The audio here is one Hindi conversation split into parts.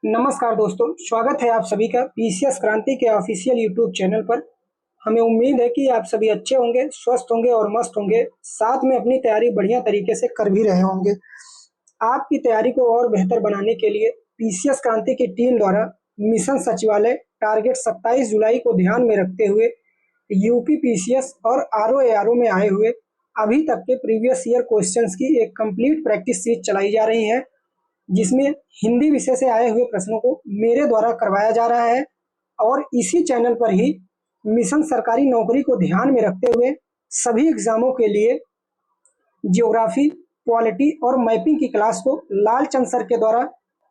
नमस्कार दोस्तों, स्वागत है आप सभी का पीसीएस क्रांति के ऑफिशियल यूट्यूब चैनल पर। हमें उम्मीद है कि आप सभी अच्छे होंगे, स्वस्थ होंगे और मस्त होंगे। साथ में अपनी तैयारी बढ़िया तरीके से कर भी रहे होंगे। आपकी तैयारी को और बेहतर बनाने के लिए पीसीएस क्रांति की टीम द्वारा मिशन सचिवालय टारगेट 27 जुलाई को ध्यान में रखते हुए यूपी पीसीएस और आरओ में आए हुए अभी तक के प्रीवियस ईयर क्वेश्चंस की एक कंप्लीट प्रैक्टिस सीरीज चलाई जा रही है, जिसमें हिंदी विषय से आए हुए प्रश्नों को मेरे द्वारा करवाया जा रहा है। और इसी चैनल पर ही मिशन सरकारी नौकरी को ध्यान में रखते हुए सभी एग्जामों के लिए जियोग्राफी, पॉलिटी और मैपिंग की क्लास को लालचंद सर के द्वारा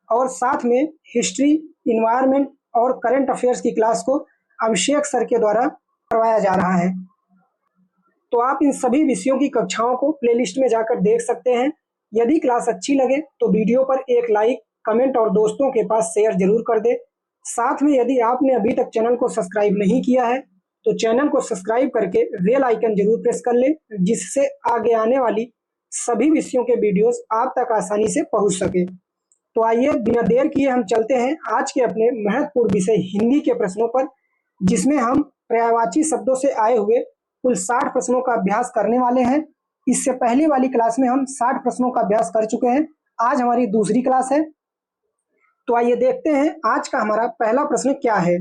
और साथ में हिस्ट्री, इन्वायरमेंट और करंट अफेयर्स की क्लास को अभिषेक सर के द्वारा करवाया जा रहा है। तो आप इन सभी विषयों की कक्षाओं को प्लेलिस्ट में जाकर देख सकते हैं। यदि क्लास अच्छी लगे तो वीडियो पर एक लाइक, कमेंट और दोस्तों के पास शेयर जरूर कर दे। साथ में यदि आपने अभी तक चैनल को सब्सक्राइब नहीं किया है तो चैनल को सब्सक्राइब करके बेल आइकन जरूर प्रेस कर ले, जिससे आगे आने वाली सभी विषयों के वीडियोस आप तक आसानी से पहुंच सके। तो आइए बिना देर किए हम चलते हैं आज के अपने महत्वपूर्ण विषय हिंदी के प्रश्नों पर, जिसमें हम पर्यायवाची शब्दों से आए हुए कुल 60 प्रश्नों का अभ्यास करने वाले हैं। इससे पहले वाली क्लास में हम 60 प्रश्नों का अभ्यास कर चुके हैं। आज हमारी दूसरी क्लास है। तो आइए देखते हैं आज का हमारा पहला प्रश्न क्या है।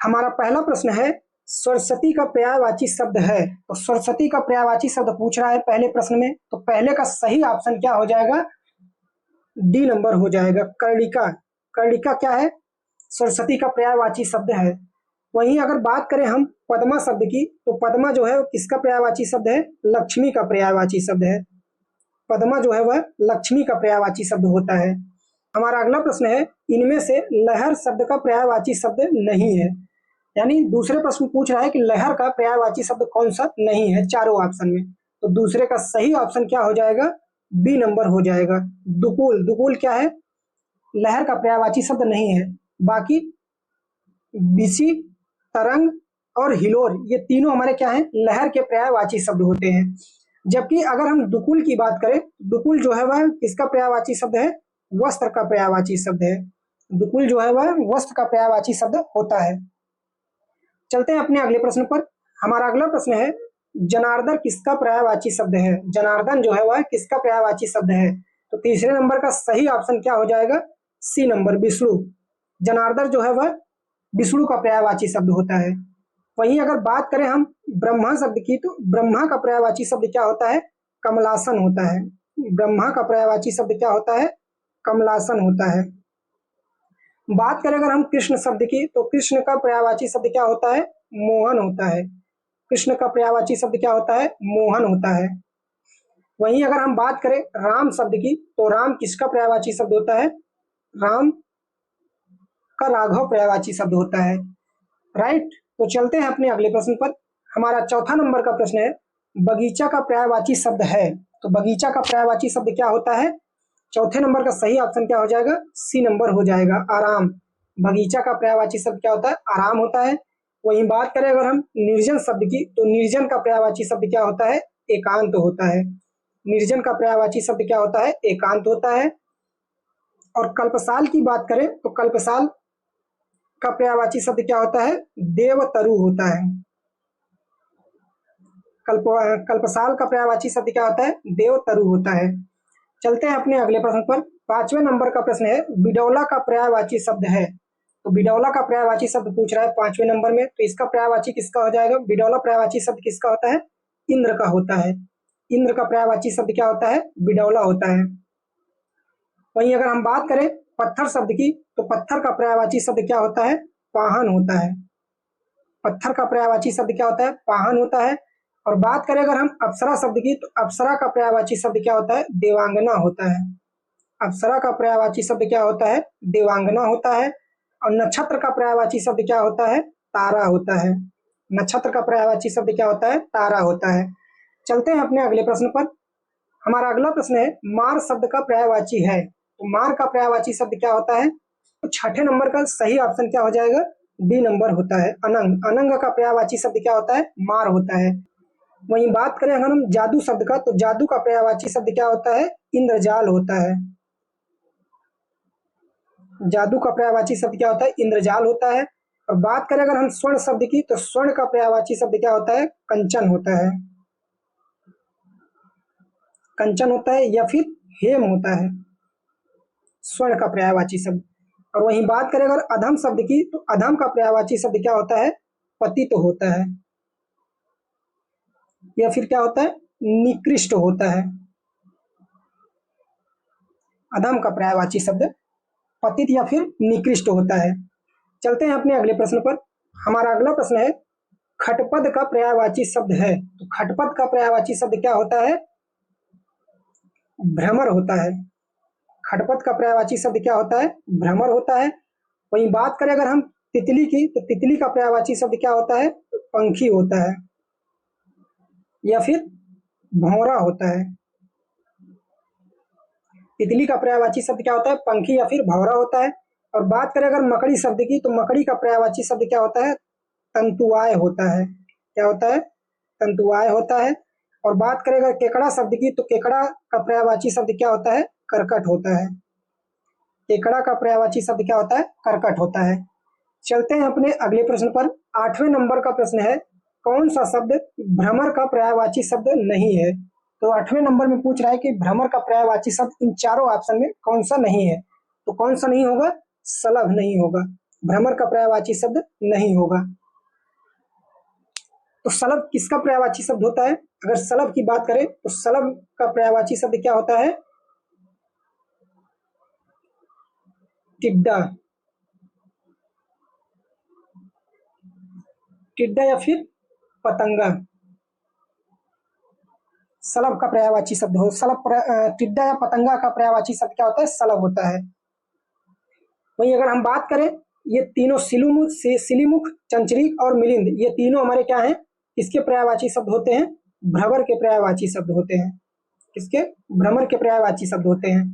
हमारा पहला प्रश्न है, सरस्वती का पर्यायवाची शब्द है। तो सरस्वती का पर्यायवाची शब्द पूछ रहा है पहले प्रश्न में। तो पहले का सही ऑप्शन क्या हो जाएगा? डी नंबर हो जाएगा, कर्णिका। कर्णिका क्या है? सरस्वती का पर्यायवाची शब्द है। वहीं अगर बात करें हम पद्मा शब्द की, तो पद्मा जो है वो किसका पर्यायवाची शब्द है? लक्ष्मी का पर्यायवाची शब्द है। पद्मा जो है वह लक्ष्मी का पर्यायवाची शब्द होता है। हमारा अगला प्रश्न है, इनमें से लहर शब्द का पर्यायवाची शब्द नहीं है। यानी दूसरे प्रश्न पूछ रहा है कि लहर का पर्यायवाची शब्द कौन सा नहीं है चारों ऑप्शन में। तो दूसरे का सही ऑप्शन क्या हो जाएगा? बी नंबर हो जाएगा, दुकुल। दुकुल क्या है? लहर का पर्यायवाची शब्द नहीं है। बाकी बिसी, तरंग और हिलोर, ये तीनों हमारे क्या हैं? लहर के पर्यायवाची शब्द होते हैं। जबकि अगर हम दुकुल की बात करें, दुकुल जो है वह किसका पर्यायवाची शब्द है? वस्त्र का पर्यायवाची शब्द है। दुकुल जो है वह वस्त्र का पर्यायवाची शब्द होता है। चलते हैं अपने अगले प्रश्न पर। हमारा अगला प्रश्न है, जनार्दन किसका पर्यायवाची शब्द है? जनार्दन जो है वह किसका पर्यायवाची शब्द है? तो तीसरे नंबर का सही ऑप्शन क्या हो जाएगा? सी नंबर, विष्णु। जनार्दन जो है वह विष्णु का पर्यायवाची शब्द होता है। वहीं अगर बात करें हम ब्रह्मा शब्द की, तो ब्रह्मा का पर्यायवाची शब्द क्या होता है? कमलासन होता है। ब्रह्मा का पर्यायवाची शब्द क्या होता है? कमलासन होता है। बात करें अगर हम कृष्ण शब्द की, तो कृष्ण का पर्यायवाची शब्द क्या होता है? मोहन होता है। कृष्ण का पर्यायवाची शब्द क्या होता है? मोहन होता है। वहीं अगर हम बात करें राम शब्द की, तो राम किसका पर्यायवाची शब्द होता है? राम का राघव पर्यायवाची शब्द होता है। राइट। तो चलते हैं अपने अगले प्रश्न पर। हमारा चौथा नंबर का प्रश्न है, बगीचा का पर्यायवाची शब्द है। तो बगीचा का पर्यायवाची शब्द क्या होता है? चौथे नंबर का सही ऑप्शन क्या हो जाएगा? सी नंबर हो जाएगा, आराम। बगीचा का पर्यायवाची शब्द क्या होता है? आराम होता है। वहीं बात करें अगर हम निर्जन शब्द की, तो निर्जन का पर्यायवाची शब्द क्या होता है? एकांत होता है। निर्जन का पर्यायवाची शब्द क्या होता है? एकांत होता है। और कल्पसाल की बात करें, तो कल्पसाल का पर्यायवाची शब्द क्या होता है? देवतरु होता है। कल्पसाल का पर्यायवाची शब्द क्या होता है? देवतरु होता है। चलते हैं अपने अगले प्रश्न पर। पांचवें नंबर का प्रश्न है, बिडौला का पर्यायवाची शब्द है। तो बिडौला का पर्यायवाची शब्द पूछ रहा है पांचवें नंबर में। तो इसका पर्यायवाची किसका हो जाएगा? बिडौला पर्यायवाची शब्द किसका होता है? इंद्र का होता है। इंद्र का पर्यायवाची शब्द क्या होता है? बिडौला होता है। वहीं अगर हम बात करें पत्थर शब्द की, तो पत्थर का पर्यायवाची शब्द क्या होता है? पाहन होता है। पत्थर का पर्यायवाची शब्द क्या होता है? पाहन होता है। और बात करें अगर हम अप्सरा शब्द की, तो अप्सरा का पर्यायवाची शब्द क्या होता है? देवांगना होता है। अप्सरा का पर्यायवाची शब्द क्या होता है? देवांगना होता है। और नक्षत्र का पर्यायवाची शब्द क्या होता है? तारा होता है। नक्षत्र का पर्यायवाची शब्द क्या होता है? तारा होता है। चलते हैं अपने अगले प्रश्न पर। हमारा अगला प्रश्न है, मार शब्द का पर्यायवाची है। तो मार का पर्यायवाची शब्द क्या होता है? तो छठे नंबर का सही ऑप्शन क्या हो जाएगा? डी नंबर होता है, अनंग। अनंग का पर्यायवाची शब्द क्या होता है? मार होता है। वहीं बात करें अगर हम जादू शब्द का, तो जादू का पर्यायवाची शब्द क्या होता है? इंद्रजाल होता है। जादू का पर्यायवाची शब्द क्या होता है? इंद्रजाल होता है। और बात करें अगर हम स्वर्ण शब्द की, तो स्वर्ण का पर्यायवाची शब्द क्या होता है? कंचन होता है, कंचन होता है या फिर हेम होता है, स्वर्ण का पर्यायवाची शब्द। और वहीं बात करें अगर अधम शब्द की, तो अधम का पर्यायवाची शब्द क्या होता है? पतित तो होता है या फिर क्या होता है? निकृष्ट होता है। अधम का पर्यायवाची शब्द पतित या फिर निकृष्ट होता है। चलते हैं अपने अगले प्रश्न पर। हमारा अगला प्रश्न है, खटपद का पर्यायवाची शब्द है। तो खटपद का पर्यायवाची शब्द क्या होता है? भ्रमर होता है। खटपद का पर्यायवाची शब्द क्या होता है? भ्रमर होता है। वहीं बात करें अगर हम तितली की, तो तितली का पर्यायवाची शब्द क्या होता है? पंखी होता है या फिर भौरा होता है। तितली का पर्यायवाची शब्द क्या होता है? पंखी या फिर भौरा होता है। और बात करें अगर मकड़ी शब्द की, तो मकड़ी का पर्यायवाची शब्द क्या होता है? तंतुआय होता है। क्या होता है? तंतुआय होता है। और बात करें अगर केकड़ा शब्द की, तो केकड़ा का पर्यायवाची शब्द क्या होता है? करकट होता है। केकड़ा का पर्यायवाची शब्द क्या होता है? करकट होता है। चलते हैं अपने अगले प्रश्न पर। 8वें नंबर का प्रश्न है, कौन सा शब्द भ्रमर का पर्यायवाची शब्द नहीं है? तो 8वें नंबर में पूछ रहा है कि भ्रमर का पर्यायवाची शब्द इन चारों ऑप्शन में कौन सा नहीं है? तो कौन सा नहीं होगा? सलभ नहीं होगा। भ्रमर का पर्यायवाची शब्द नहीं होगा। तो सलभ किसका पर्यायवाची शब्द होता है? अगर सलभ की बात करें, तो सलभ का पर्यायवाची शब्द क्या होता है? टिड्डा, टिड्डा या फिर पतंगा। सलभ का पर्यायवाची शब्द हो, टिड्डा या पतंगा का पर्यायवाची शब्द क्या होता है? सलभ होता है। वहीं अगर हम बात करें, ये तीनों सिलीमुख, चंचरीक और मिलिंद, ये तीनों हमारे क्या हैं? किसके पर्यायवाची शब्द होते हैं? भ्रमर के पर्यायवाची शब्द होते हैं। किसके? भ्रमर के पर्यायवाची शब्द होते हैं।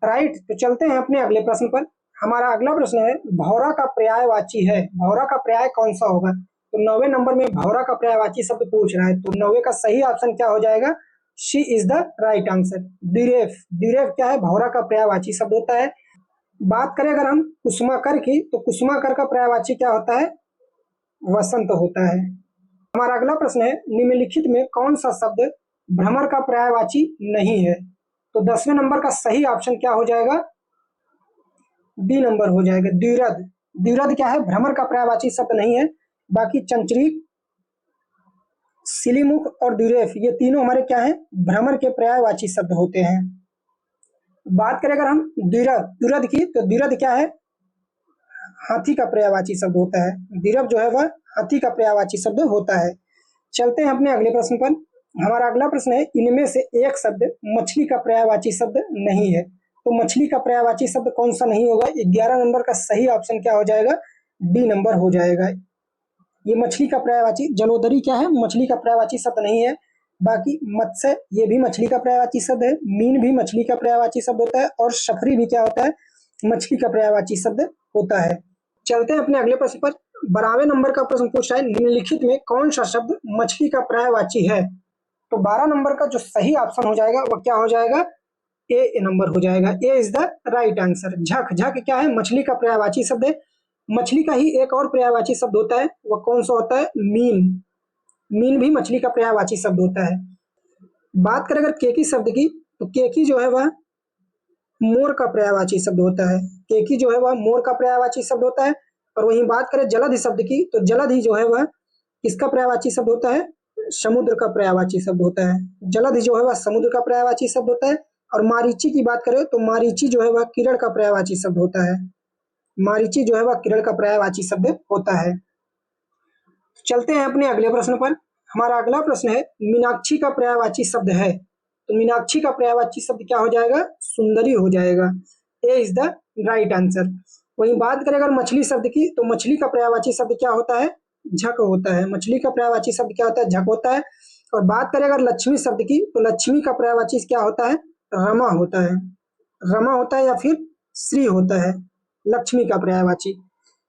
राइट। तो चलते हैं अपने अगले प्रश्न पर। हमारा अगला प्रश्न है, भौरा का पर्यायवाची है। भौरा का पर्याय कौन सा होगा? तो 9वें नंबर में भौरा का पर्यायवाची शब्द पूछ रहा है। तो 9वें का सही ऑप्शन क्या हो जाएगा? C is the right answer. द्विरेफ, द्विरेफ क्या है? भौरा का पर्यायवाची शब्द होता है। बात करें अगर हम कुसुमाकर की, तो कुसुमाकर का पर्यायवाची क्या होता है? वसंत होता है। हमारा अगला प्रश्न है, निम्नलिखित में कौन सा शब्द भ्रमर का पर्यायवाची नहीं है? तो 10वें नंबर का सही ऑप्शन क्या हो जाएगा? बी नंबर हो जाएगा, द्विरद। द्विरद क्या है? भ्रमर का पर्यायवाची शब्द नहीं है। बाकी चंचरीक, सिलीमुख और द्विरेफ, ये तीनों हमारे क्या है? भ्रमर के पर्यायवाची शब्द होते हैं। बात करें अगर हम द्विरद, द्विरद की, तो द्विरद क्या है? हाथी का पर्यायवाची शब्द होता है। द्विरद जो है वह हाथी का पर्यायवाची शब्द होता है। चलते हैं अपने अगले प्रश्न पर। हमारा अगला प्रश्न है, इनमें से एक शब्द मछली का पर्यायवाची शब्द नहीं है। तो मछली का पर्यायवाची शब्द कौन सा नहीं होगा? 11 नंबर का सही ऑप्शन क्या हो जाएगा? डी नंबर हो जाएगा। ये मछली का पर्यायवाची, जलोदरी क्या है? मछली का पर्यायवाची शब्द नहीं है। बाकी मत्स्य, ये भी मछली का पर्यायवाची शब्द है। मीन भी मछली का पर्यायवाची शब्द होता है। और शफरी भी क्या होता है? मछली का पर्यायवाची शब्द होता है। चलते हैं अपने अगले प्रश्न पर। 12वें नंबर का प्रश्न पूछा है, निम्नलिखित में कौन सा शब्द मछली का पर्यायवाची है? तो 12 नंबर का जो सही ऑप्शन हो जाएगा वह क्या हो जाएगा? ए नंबर हो जाएगा। A is the right answer. झक, झक क्या है? मछली का पर्यायवाची शब्द है। मछली का ही एक और पर्यायवाची शब्द होता है, वह कौन सा होता है? मीन। मीन भी मछली का पर्यायवाची शब्द होता है। बात करें अगर केकी शब्द की, तो केकी जो है वह मोर का पर्यायवाची शब्द होता है। केकी जो है वह मोर का पर्यायवाची शब्द होता है। और वहीं बात करें जलधि शब्द की, तो जलधि जो है वह किसका पर्यायवाची शब्द होता है? समुद्र का पर्यायवाची शब्द होता है। जलधि जो है वह समुद्र का पर्यायवाची शब्द होता है। और मारीची की बात करें, तो मारीची जो है वह किरण का पर्यायवाची शब्द होता है। मारीची जो है वह किरण का पर्यायवाची शब्द होता है। चलते हैं अपने अगले प्रश्न पर। हमारा अगला प्रश्न है, मीनाक्षी का पर्यायवाची शब्द है। तो मीनाक्षी का पर्यायवाची शब्द क्या हो जाएगा? सुंदरी हो जाएगा। A is the right answer. वहीं बात करें अगर मछली शब्द की, तो मछली का पर्यायवाची शब्द क्या होता है? झक होता है। मछली का पर्यायवाची शब्द क्या होता है? झक होता है। और बात करें अगर लक्ष्मी शब्द की, तो लक्ष्मी का पर्यायवाची क्या होता है? रमा होता है। रमा होता है या फिर श्री होता है लक्ष्मी का पर्यायवाची।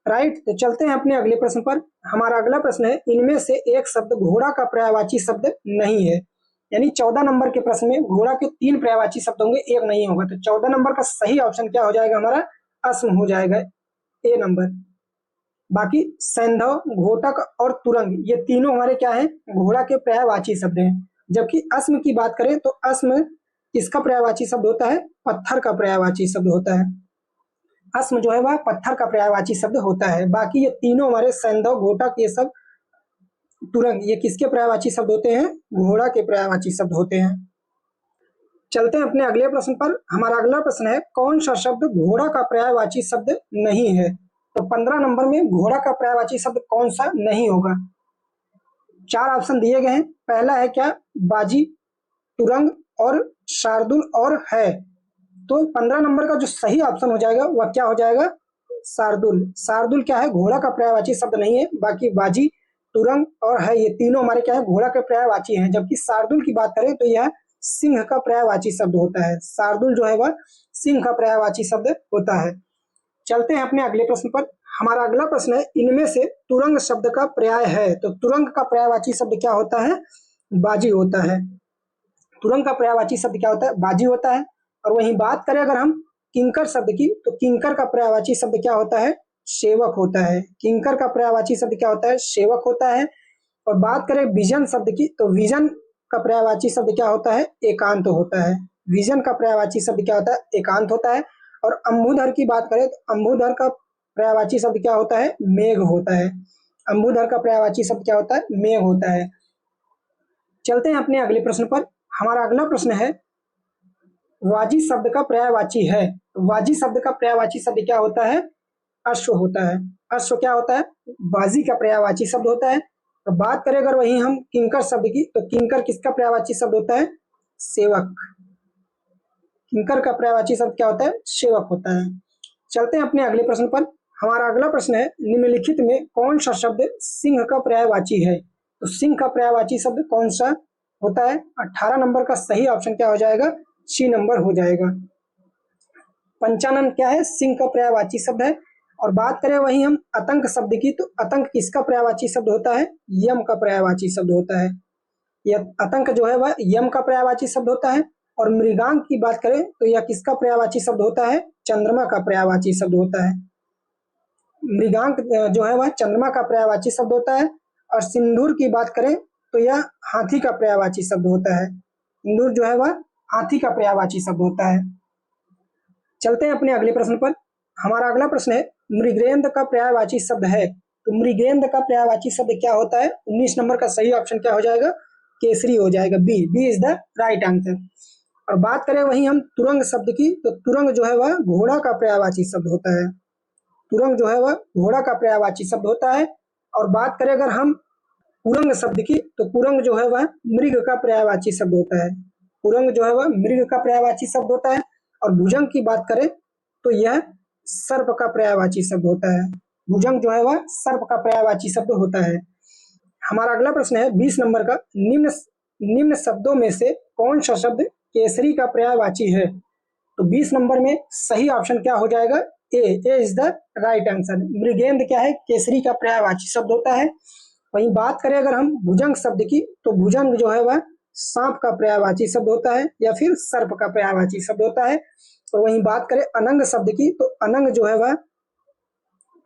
राइट। तो चलते हैं अपने अगले प्रश्न पर। हमारा अगला प्रश्न है, इनमें से एक शब्द घोड़ा का पर्यायवाची शब्द नहीं है। यानी 14 नंबर के प्रश्न में घोड़ा के 3 पर्यायवाची शब्द होंगे, एक नहीं होगा। तो 14 नंबर का सही ऑप्शन क्या हो जाएगा हमारा? अस्म हो जाएगा ए नंबर। बाकी सैंधव, घोटक और तुरंग ये तीनों हमारे क्या है, घोड़ा के पर्यायवाची शब्द हैं। जबकि अस्म की बात करें तो अस्म किसका पर्यायवाची शब्द होता है, पत्थर का पर्यायवाची शब्द होता है। अस्म जो है वह पत्थर का पर्यायवाची शब्द होता है। बाकी ये तीनों हमारे सैंधव, घोटक, ये सब तुरंग ये किसके पर्यायवाची शब्द होते हैं, घोड़ा के पर्यायवाची शब्द होते हैं। चलते हैं अपने अगले प्रश्न पर। हमारा अगला प्रश्न है कौन सा शब्द घोड़ा का पर्यायवाची शब्द नहीं है। तो 15 नंबर में घोड़ा का पर्यायवाची शब्द कौन सा नहीं होगा। 4 ऑप्शन दिए गए हैं। पहला है क्या, बाजी, तुरंग और शार्दुल और है। तो 15 नंबर का जो सही ऑप्शन हो जाएगा वह क्या हो जाएगा, शार्दुल। शार्दुल क्या है, घोड़ा का पर्यायवाची शब्द नहीं है। बाकी बाजी, तुरंग और है ये तीनों हमारे क्या है, घोड़ा के पर्यायवाची हैं। जबकि शार्दुल की बात करें तो यह सिंह का पर्यायवाची शब्द होता है। शार्दुल जो है वह सिंह का पर्यायवाची शब्द होता है। चलते हैं अपने अगले प्रश्न पर। हमारा अगला प्रश्न है इनमें से तुरंग शब्द का पर्याय है। तो तुरंग का पर्यायवाची शब्द क्या होता है, बाजी होता है। तुरंग का पर्यायवाची शब्द क्या होता है, बाजी होता है। और वहीं बात करें अगर हम किंकर शब्द की, तो किंकर का पर्यायवाची शब्द क्या होता है, सेवक होता है। किंकर का पर्यायवाची शब्द क्या होता है, सेवक होता है। और बात करें विजन शब्द की, तो विजन का पर्यायवाची शब्द क्या होता है, एकांत होता है। विजन का पर्यायवाची शब्द क्या होता है, एकांत होता है। और अंबुधर की बात करें तो अंबुधर का पर्यायवाची शब्द क्या होता है, मेघ होता है। अंबुधर का पर्यायवाची शब्द क्या होता है, मेघ होता है। चलते हैं अपने अगले प्रश्न पर। हमारा अगला प्रश्न है वाजी शब्द का पर्यायवाची है। वाजी शब्द का पर्यायवाची शब्द क्या होता है, अश्व होता है। अश्व क्या होता है, बाजी का पर्यायवाची शब्द होता है। तो बात करें अगर वहीं हम किंकर शब्द की, तो किंकर किसका पर्यायवाची शब्द होता है, सेवक। किंकर का पर्यायवाची शब्द क्या होता है, सेवक होता है। चलते हैं अपने अगले प्रश्न पर। हमारा अगला प्रश्न है निम्नलिखित में कौन सा शब्द सिंह का पर्यायवाची है। तो सिंह का पर्यायवाची शब्द कौन सा होता है। 18 नंबर का सही ऑप्शन क्या हो जाएगा, सी नंबर हो जाएगा। पंचानन क्या है, सिंह का पर्यायवाची शब्द है। और बात करें वहीं हम आतंक शब्द की, तो आतंक किसका पर्यायवाची शब्द होता है, यम का पर्यायवाची शब्द होता है। यह आतंक जो है वह यम का पर्यायवाची शब्द होता है। और मृगांक की बात करें तो यह किसका पर्यायवाची शब्द होता है, चंद्रमा का पर्यायवाची शब्द होता है। मृगांक जो है वह चंद्रमा का पर्यायवाची शब्द होता है। और सिंदूर की बात करें तो यह हाथी का पर्यायवाची शब्द होता है। सिंदूर जो है वह हाथी का पर्यायवाची शब्द होता है। चलते हैं अपने अगले प्रश्न पर। हमारा अगला प्रश्न है मृगेंद्र का पर्यायवाची शब्द है। तो मृगेंद्र का पर्यायवाची शब्द क्या होता है, 19 नंबर का सही ऑप्शन क्या हो जाएगा, केसरी हो जाएगा। B is the right answer. और बात करें वहीं हम तुरंग शब्द की, तो तुरंग जो है वह घोड़ा का पर्यायवाची शब्द होता है। तुरंग जो है वह घोड़ा का पर्यायवाची शब्द होता है। और बात करें अगर हम कुरंग शब्द की, तो कुरंग जो है वह मृग का पर्यायवाची शब्द होता है। कुरंग जो है वह मृग का पर्यायवाची शब्द होता है। और भुजंग की बात करें तो यह सर्प का पर्यायवाची शब्द होता है। भुजंग जो है वह सर्प का पर्यायवाची शब्द होता है। हमारा अगला प्रश्न है 20 नंबर का, निम्न शब्दों में से कौन सा शब्द केसरी का पर्यायवाची है। तो 20 नंबर में सही ऑप्शन क्या हो जाएगा, A is the right answer. मृगेंद्र क्या है, केसरी का पर्यायवाची शब्द होता है। वहीं बात करें अगर हम भुजंग शब्द की, तो भुजंग जो है वह सांप का पर्यायवाची शब्द होता है या फिर सर्प का पर्यायवाची शब्द होता है। और वहीं बात करें अनंग शब्द की, तो अनंग जो है वह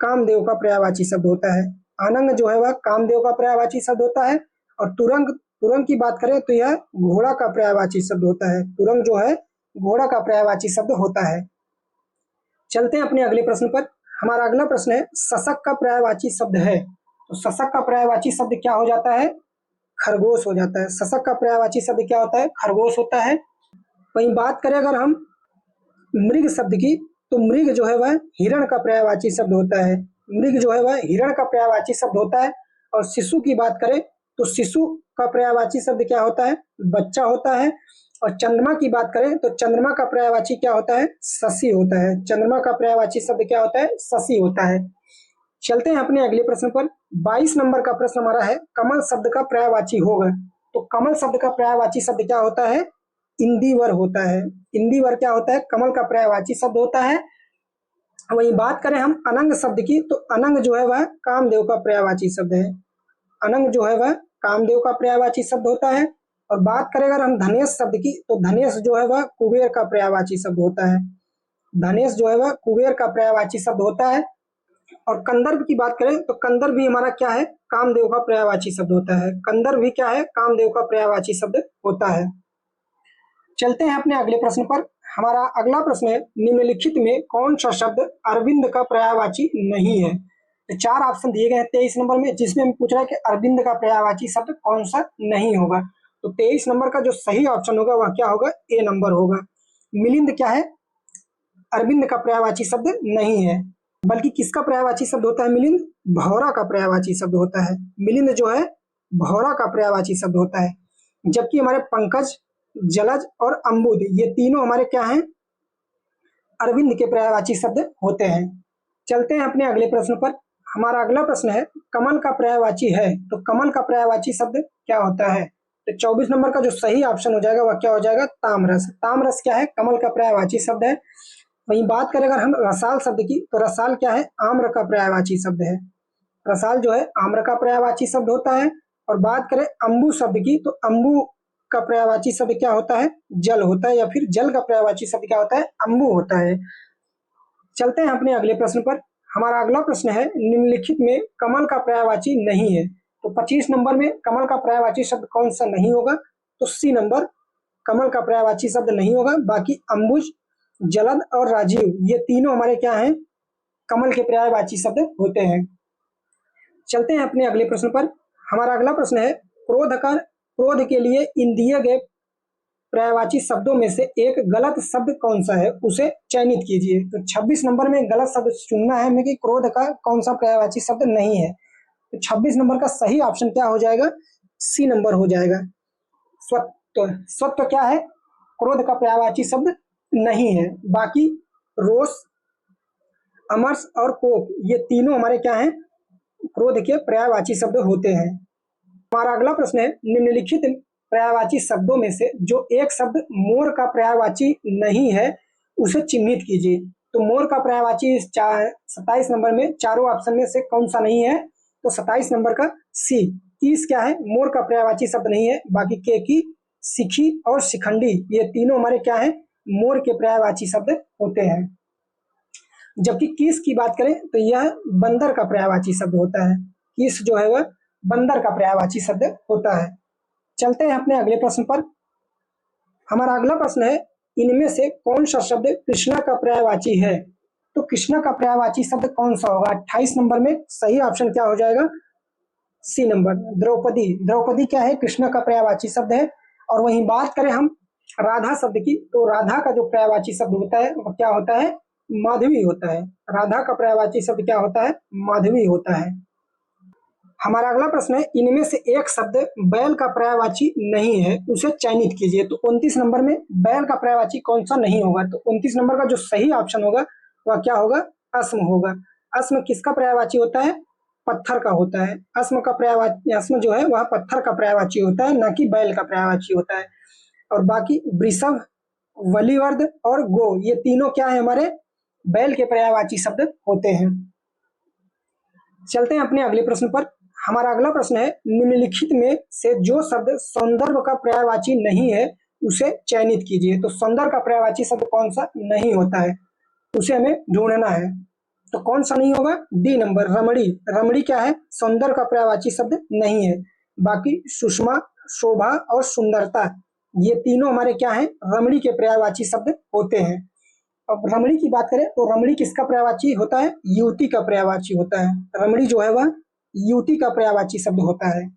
कामदेव का पर्यायवाची शब्द होता है। अनंग जो है वह कामदेव का पर्यायवाची शब्द होता है। और तुरंग तुरंग की बात करें तो यह घोड़ा का पर्यायवाची शब्द होता है। तुरंग जो है घोड़ा का पर्यायवाची शब्द होता है। चलते हैं अपने अगले प्रश्न पर। हमारा अगला प्रश्न है शशक का पर्यायवाची शब्द है। तो शशक का पर्यायवाची शब्द क्या हो जाता है, खरगोश हो जाता है। शशक का पर्यायवाची शब्द क्या होता है, खरगोश होता है। वहीं बात करें अगर हम मृग शब्द की, तो मृग जो है वह हिरण का पर्यायवाची शब्द होता है। मृग जो है वह हिरण का पर्यायवाची शब्द होता है। और शिशु की बात करें तो शिशु का पर्यायवाची शब्द क्या होता है, बच्चा होता है। और चंद्रमा की बात करें तो चंद्रमा का पर्यायवाची क्या होता है, शशि होता है। चंद्रमा का पर्यायवाची शब्द क्या होता है, शशि होता है। चलते हैं अपने अगले प्रश्न पर। 22 नंबर का प्रश्न हमारा है कमल शब्द का पर्यायवाची होगा। तो कमल शब्द का पर्यायवाची शब्द क्या होता है, इंदिवर होता है। इंदिवर क्या होता है, कमल का पर्यायवाची शब्द होता है। वहीं बात करें हम अनंग शब्द की, तो अनंग जो है वह कामदेव का पर्यायवाची शब्द है। अनंग जो है वह कामदेव का पर्यायवाची शब्द होता है। और बात करें अगर हम धनेश शब्द की, तो धनेश जो है वह कुबेर का पर्यायवाची शब्द होता है। धनेश जो है वह कुबेर का पर्यायवाची शब्द होता है। और कंदर्प की बात करें तो कंदर्प भी हमारा क्या है, कामदेव का पर्यायवाची शब्द होता है। कंदर्प भी क्या है, कामदेव का पर्यायवाची शब्द होता है। चलते हैं अपने अगले प्रश्न पर। हमारा अगला प्रश्न है, निम्नलिखित में कौन सा शब्द अरविंद का पर्यायवाची नहीं है। तो 4 ऑप्शन दिए गए हैं 23 नंबर में, जिसमें हम पूछ रहा है कि अरविंद का पर्यायवाची शब्द कौन सा नहीं होगा। तो 23 नंबर का जो सही ऑप्शन होगा वह क्या होगा, ए नंबर होगा। मिलिंद क्या है, अरविंद का पर्यायवाची शब्द नहीं है, बल्कि किसका पर्यायवाची शब्द होता है मिलिंद, भौरा का पर्यायवाची शब्द होता है। मिलिंद जो है भौरा का पर्यायवाची शब्द होता है। जबकि हमारे पंकज, जलज और अम्बुद ये तीनों हमारे क्या हैं, अरविंद के पर्यायवाची शब्द होते हैं। चलते हैं अपने अगले प्रश्न पर। हमारा अगला प्रश्न है, कमल का पर्यायवाची है, तो कमल का पर्यायवाची शब्द क्या होता है। तो 24 नंबर का जो सही ऑप्शन हो जाएगा वह क्या हो जाएगा, तामरस। तामरस क्या है, कमल का पर्यायवाची शब्द है। वहीं बात करें अगर हम रसाल शब्द की, तो रसाल क्या है, आम्र का पर्यायवाची शब्द है। रसाल जो है आम्र का पर्यायवाची शब्द होता है। और बात करें अम्बु शब्द की, तो अम्बु का पर्यायवाची शब्द क्या होता है, जल होता है, या फिर जल का पर्यायवाची शब्द क्या होता है, अम्बु होता है। चलते हैं अपने अगले प्रश्न पर। हमारा अगला प्रश्न है, निम्नलिखित में कमल का पर्यायवाची नहीं है। तो 25 नंबर में कमल का पर्यायवाची शब्द कौन सा नहीं होगा, तो सी नंबर कमल का पर्यायवाची शब्द नहीं होगा। बाकी अंबुज, जलद और राजीव ये तीनों हमारे क्या हैं, कमल के पर्यायवाची शब्द होते हैं। चलते हैं अपने अगले प्रश्न पर। हमारा अगला प्रश्न है, क्रोध के लिए इन दिए गए पर्यायवाची शब्दों में से एक गलत शब्द कौन सा है, उसे चयनित कीजिए। तो 26 नंबर में गलत शब्द चुनना है हमें कि क्रोध का कौन सा पर्यायवाची शब्द नहीं है। तो 26 नंबर का सही ऑप्शन क्या हो जाएगा, सी नंबर हो जाएगा, स्वत्व। स्वत्व क्या है, क्रोध का पर्यायवाची शब्द नहीं है। बाकी रोष, अमर्ष और कोप ये तीनों हमारे क्या हैं, क्रोध के पर्यायवाची शब्द होते हैं। हमारा अगला प्रश्न है, निम्नलिखित पर्यायवाची शब्दों में से जो एक शब्द मोर का पर्यायवाची नहीं है उसे चिन्हित कीजिए। तो मोर का पर्यायवाची 27 नंबर में चारों ऑप्शन में से कौन सा नहीं है, तो 27 नंबर का सी। 30 क्या है, मोर का पर्यायवाची शब्द नहीं है। बाकी केकी, सिखी और शिखंडी ये तीनों हमारे क्या है, मोर के पर्यायवाची शब्द होते हैं। जबकि किस की बात करें तो यह बंदर का पर्यायवाची शब्द होता है। किस जो है वह बंदर का पर्यायवाची शब्द होता है। चलते हैं अपने अगले प्रश्न पर। हमारा अगला प्रश्न है, इनमें से कौन सा शब्द कृष्णा का पर्यायवाची है। तो कृष्णा का पर्यायवाची शब्द कौन सा होगा, 28 नंबर में सही ऑप्शन क्या हो जाएगा, सी नंबर द्रौपदी। द्रौपदी क्या है, कृष्णा का पर्यायवाची शब्द है। और वहीं बात करें हम राधा शब्द की, तो राधा का जो पर्यायवाची शब्द होता है वह क्या होता है, माधवी होता है। राधा का पर्यायवाची शब्द क्या होता है, माधवी होता है। हमारा अगला प्रश्न है, इनमें से एक शब्द बैल का पर्यायवाची नहीं है उसे चयनित कीजिए। तो 29 नंबर में बैल का पर्यायवाची कौन सा नहीं होगा, तो 29 नंबर का जो सही ऑप्शन होगा वह क्या होगा, अस्म होगा। अस्म किसका पर्यायवाची होता है, पत्थर का होता है। अस्म का पर्यायवाची, अस्म जो है वह पत्थर का पर्यायवाची होता है, ना कि बैल का पर्यायवाची होता है। और बाकी वृषभ, वलिवर्द और गो ये तीनों क्या है, हमारे बैल के पर्यायवाची शब्द होते हैं। चलते हैं अपने अगले प्रश्न पर। हमारा अगला प्रश्न है, निम्नलिखित में से जो शब्द सौंदर्य का पर्यायवाची नहीं है उसे चयनित कीजिए। तो सौंदर्य का पर्यायवाची शब्द कौन सा नहीं होता है उसे हमें ढूंढना है। तो कौन सा नहीं होगा, डी नंबर रमणी। रमणी क्या है, सौंदर्य का पर्यायवाची शब्द नहीं है। बाकी सुषमा, शोभा और सुंदरता ये तीनों हमारे क्या हैं, रमणी के पर्यायवाची शब्द होते हैं। अब रमणी की बात करें तो रमणी किसका पर्यायवाची होता है, युवती का पर्यायवाची होता है। रमणी जो है वह युवती का पर्यायवाची शब्द होता है।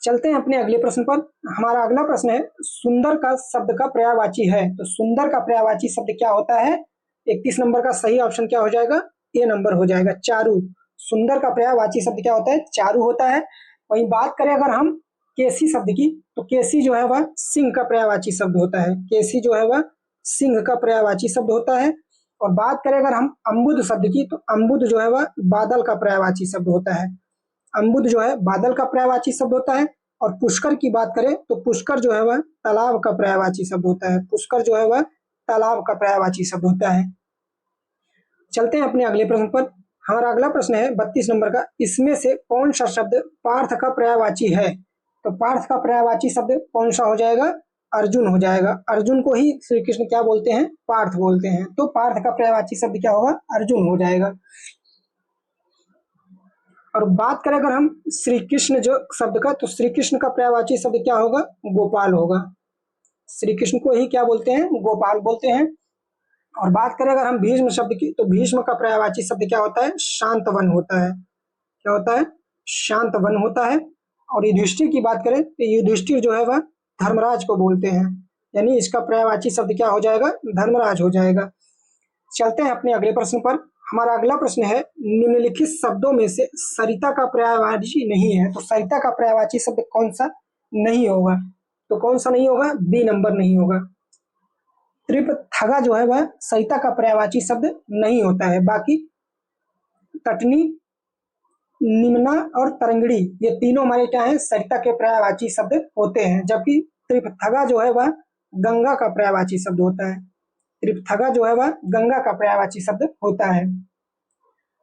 चलते हैं अपने अगले प्रश्न पर। हमारा अगला प्रश्न है, सुंदर का शब्द का पर्यायवाची है। तो सुंदर का पर्यायवाची शब्द क्या होता है, 31 नंबर का सही ऑप्शन क्या हो जाएगा, ए नंबर हो जाएगा, चारू। सुंदर का पर्यायवाची शब्द क्या होता है, चारू होता है। वहीं बात करें अगर हम केसी शब्द की, तो केसी जो है वह सिंह का पर्यायवाची शब्द होता है। केसी जो है वह सिंह का पर्यायवाची शब्द होता है। और बात करें अगर हम अम्बुद शब्द की, तो अम्बुद जो है वह बादल का पर्यायवाची शब्द होता है। अम्बुद जो है बादल का पर्यायवाची शब्द होता है। और पुष्कर की बात करें तो पुष्कर जो है वह तालाब का पर्यायवाची शब्द होता है। पुष्कर जो है वह तालाब का पर्यायवाची शब्द होता है। चलते हैं अपने अगले प्रश्न पर। हमारा अगला प्रश्न है 32 नंबर का, इसमें से कौन सा शब्द पार्थ का पर्यायवाची है। तो पार्थ का पर्यायवाची शब्द कौन सा हो जाएगा, अर्जुन हो जाएगा। अर्जुन को ही श्री कृष्ण क्या बोलते हैं? पार्थ बोलते हैं। तो पार्थ का पर्यायवाची शब्द क्या होगा? अर्जुन हो जाएगा। और बात करें अगर हम श्री कृष्ण जो शब्द का, तो श्री कृष्ण का पर्यायवाची शब्द क्या होगा? गोपाल होगा। श्री कृष्ण को ही क्या बोलते हैं? गोपाल बोलते हैं। और बात करें अगर हम भीष्म शब्द की, तो भीष्म का पर्यायवाची शब्द क्या होता है? शांतवन होता है। क्या होता है? शांतवन होता है। और युधिष्ठिर की बात करें तो युधिष्ठिर जो है वह धर्मराज को बोलते हैं, यानी इसका पर्यायवाची शब्द क्या हो जाएगा? धर्मराज हो जाएगा। चलते हैं अपने अगले प्रश्न पर। हमारा अगला प्रश्न है, निम्नलिखित शब्दों में से सरिता का पर्यायवाची नहीं है। तो सरिता का पर्यायवाची शब्द कौन सा नहीं होगा? तो कौन सा नहीं होगा? बी नंबर नहीं होगा। त्रिपथगा जो है वह सरिता का पर्यायवाची शब्द नहीं होता है। बाकी तटनी, निम्ना और तरंगड़ी, ये तीनों हमारे क्या है? सरिता के पर्यायवाची शब्द होते हैं। जबकि त्रिपथगा जो है वह गंगा का पर्यायवाची शब्द होता है। त्रिपथगा जो है वह गंगा का पर्यायवाची शब्द होता है।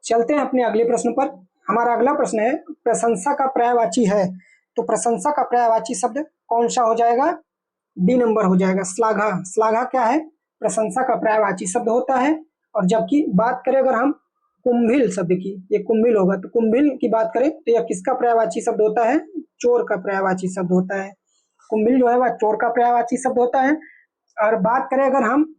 चलते हैं अपने अगले प्रश्न पर। हमारा अगला प्रश्न है, प्रशंसा का पर्यायवाची है। तो प्रशंसा का पर्यायवाची शब्द कौन सा हो जाएगा? डी नंबर हो जाएगा, श्लाघा। श्लाघा क्या है? प्रशंसा का पर्यायवाची शब्द होता है। और जबकि बात करें अगर हम कुंभिल शब्द की, ये कुंभिल होगा, तो कुंभिल की बात करें तो यह किसका पर्यायवाची शब्द होता है? चोर का पर्यायवाची शब्द होता है। कुंभिल जो है वह चोर का पर्यायवाची शब्द होता है। और बात करें अगर हम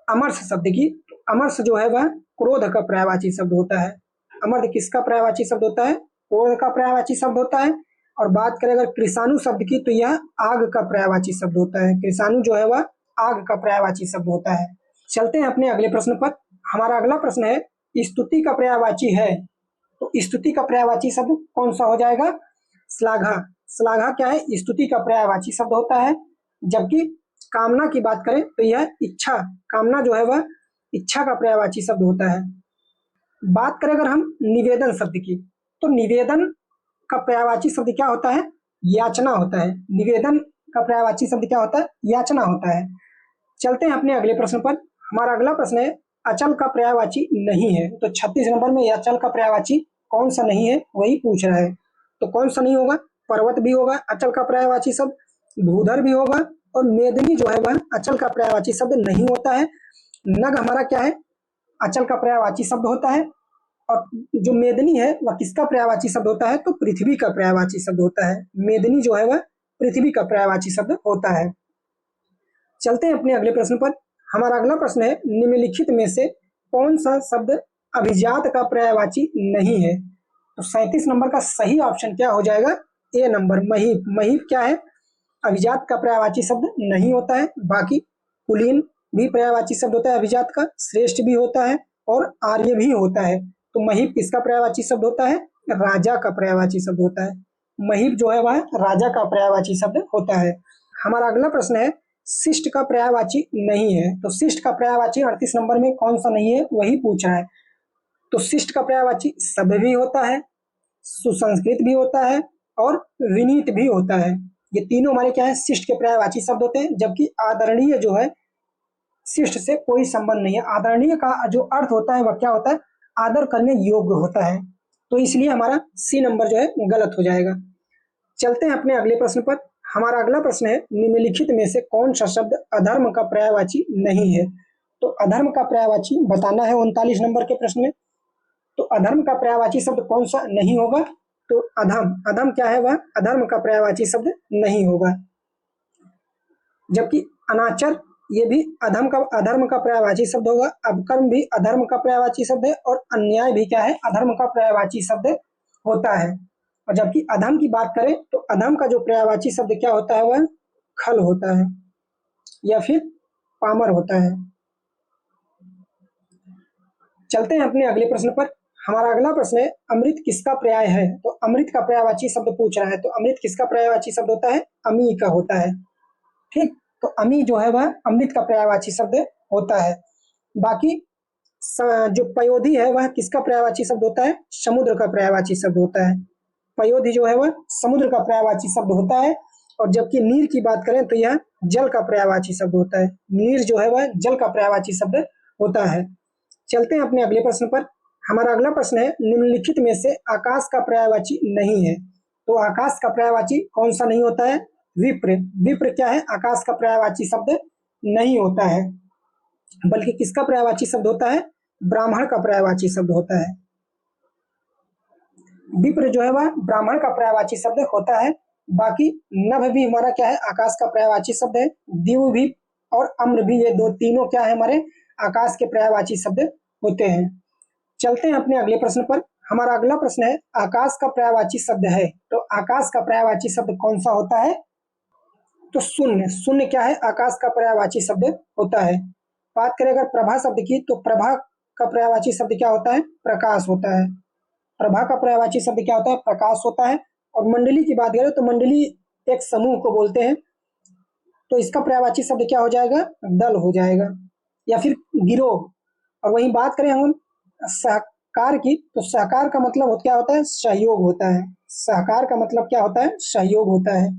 अमर्ष शब्द की, तो अमर्ष जो है वह क्रोध का पर्यायवाची शब्द होता है। अमर्ष किसका पर्यायवाची शब्द होता है? क्रोध का पर्यायवाची शब्द होता है। और बात करें अगर कृषाणु शब्द की, तो यह आग का पर्यायवाची शब्द होता है। कृषाणु जो है वह आग का पर्यायवाची शब्द होता है। चलते हैं अपने अगले प्रश्न पर। हमारा अगला प्रश्न है, स्तुति का पर्यायवाची है। तो स्तुति का पर्यायवाची शब्द कौन सा हो जाएगा? श्लाघा। श्लाघा क्या है? स्तुति का पर्यायवाची शब्द होता है। जबकि कामना की बात करें तो यह इच्छा, कामना जो है वह इच्छा का पर्यायवाची शब्द होता है। बात करें अगर हम निवेदन शब्द की, तो निवेदन का पर्यायवाची शब्द क्या होता है? याचना होता है। निवेदन का पर्यायवाची शब्द क्या होता है? याचना होता है। चलते हैं अपने अगले प्रश्न पर। हमारा अगला प्रश्न है, अचल का पर्यायवाची नहीं है। तो 36 नंबर में अचल का पर्यायवाची कौन सा नहीं है वही पूछ रहा है। तो कौन सा नहीं होगा? पर्वत भी होगा अचल का पर्यायवाची शब्द, भूधर भी होगा, और मेदिनी जो है वह अचल का पर्यायवाची शब्द नहीं होता है। नग हमारा क्या है? अचल का पर्यायवाची शब्द होता है। और जो मेदिनी है वह किसका पर्यायवाची शब्द होता है? तो पृथ्वी का पर्यायवाची शब्द होता है। मेदिनी जो है वह पृथ्वी का पर्यायवाची शब्द होता है। चलते हैं अपने अगले प्रश्न पर। हमारा अगला प्रश्न है, निम्नलिखित में से कौन सा शब्द अभिजात का पर्यायवाची नहीं है? तो 37 नंबर का सही ऑप्शन क्या हो जाएगा? ए नंबर, महीप। महीप क्या है? अभिजात का पर्यायवाची शब्द नहीं होता है। बाकी कुलीन भी पर्यायवाची शब्द होता है अभिजात का, श्रेष्ठ भी होता है और आर्य भी होता है। तो महीप किसका पर्यायवाची शब्द होता है? राजा का पर्यायवाची शब्द होता है। महीप जो है वह राजा का पर्यायवाची शब्द होता है। हमारा अगला प्रश्न है, शिष्ट का पर्यायवाची नहीं है। तो शिष्ट का पर्यायवाची 38 नंबर में कौन सा नहीं है वही पूछ रहा है। तो शिष्ट का पर्यायवाची सभ्य भी होता है, सुसंस्कृत भी होता है और विनीत भी होता है। ये तीनों हमारे क्या है? शिष्ट के पर्यायवाची शब्द होते हैं। जबकि आदरणीय जो है शिष्ट से कोई संबंध नहीं है। आदरणीय का जो अर्थ होता है वह क्या होता है? आदर करने योग्य होता है। तो इसलिए हमारा सी नंबर जो है गलत हो जाएगा। चलते हैं अपने अगले प्रश्न पर। हमारा अगला प्रश्न है, निम्नलिखित में से कौन सा शब्द अधर्म का पर्यायवाची नहीं है? तो अधर्म का पर्यायवाची बताना है 39 नंबर के प्रश्न में। तो अधर्म का पर्यायवाची शब्द कौन सा नहीं होगा? तो अधम। अधम क्या है? वह अधर्म का पर्यायवाची शब्द नहीं होगा। जबकि अनाचर, ये भी अधर्म का पर्यायवाची शब्द होगा। अपकर्म भी अधर्म का पर्यायवाची शब्द है। और अन्याय भी क्या है? अधर्म का पर्यायवाची शब्द होता है। और जबकि अधम की बात करें तो अधम का जो पर्यायवाची शब्द क्या होता है? वह खल होता है या फिर पामर होता है। चलते हैं अपने अगले प्रश्न पर। हमारा अगला प्रश्न है, अमृत किसका पर्याय है? तो अमृत का पर्यायवाची शब्द पूछ रहा है। तो अमृत किसका पर्यायवाची शब्द होता है? अमी का होता है। ठीक, तो अमी जो है वह अमृत का पर्यायवाची शब्द होता है। बाकी जो पयोधी है वह किसका पर्यायवाची शब्द होता है? समुद्र का पर्यायवाची शब्द होता है। पयोधी जो है वह समुद्र का पर्यायवाची शब्द होता है। और जबकि नीर की बात करें तो यह जल का पर्यायवाची शब्द होता है। नीर जो है वह जल का पर्यायवाची शब्द होता है। चलते हैं अपने अगले प्रश्न पर। हमारा अगला प्रश्न है, निम्नलिखित में से आकाश का पर्यायवाची नहीं है। तो आकाश का पर्यायवाची कौन सा नहीं होता है? विप्र, विप्र क्या है, आकाश का पर्यायवाची शब्द नहीं होता है, बल्कि किसका पर्यायवाची शब्द होता है, ब्राह्मण का पर्यायवाची शब्द होता है। विप्र जो है वह ब्राह्मण का पर्यायवाची शब्द होता है। बाकी नभ भी हमारा क्या है, आकाश का पर्यायवाची शब्द है। दिव भी और अम्र भी, ये दो तीनों क्या है, हमारे आकाश के पर्यायवाची शब्द होते हैं। चलते हैं अपने अगले प्रश्न पर। हमारा अगला प्रश्न है, आकाश का पर्यायवाची शब्द है, तो आकाश का पर्यायवाची शब्द कौन सा होता है, तो शून्य। शून्य क्या है, आकाश का पर्यायवाची शब्द होता है। बात करें अगर प्रभा शब्द की, तो प्रभा का पर्यायवाची शब्द क्या होता है, प्रकाश होता है। प्रभा का पर्यायवाची शब्द क्या होता है, प्रकाश होता है। और मंडली की बात करें तो मंडली एक समूह को बोलते हैं, तो इसका पर्यायवाची शब्द क्या हो जाएगा, दल हो जाएगा या फिर गिरोह। और वहीं बात करें हम सहकार की, तो सहकार का मतलब क्या होता है, सहयोग होता है। सहकार का मतलब क्या होता है, सहयोग होता है।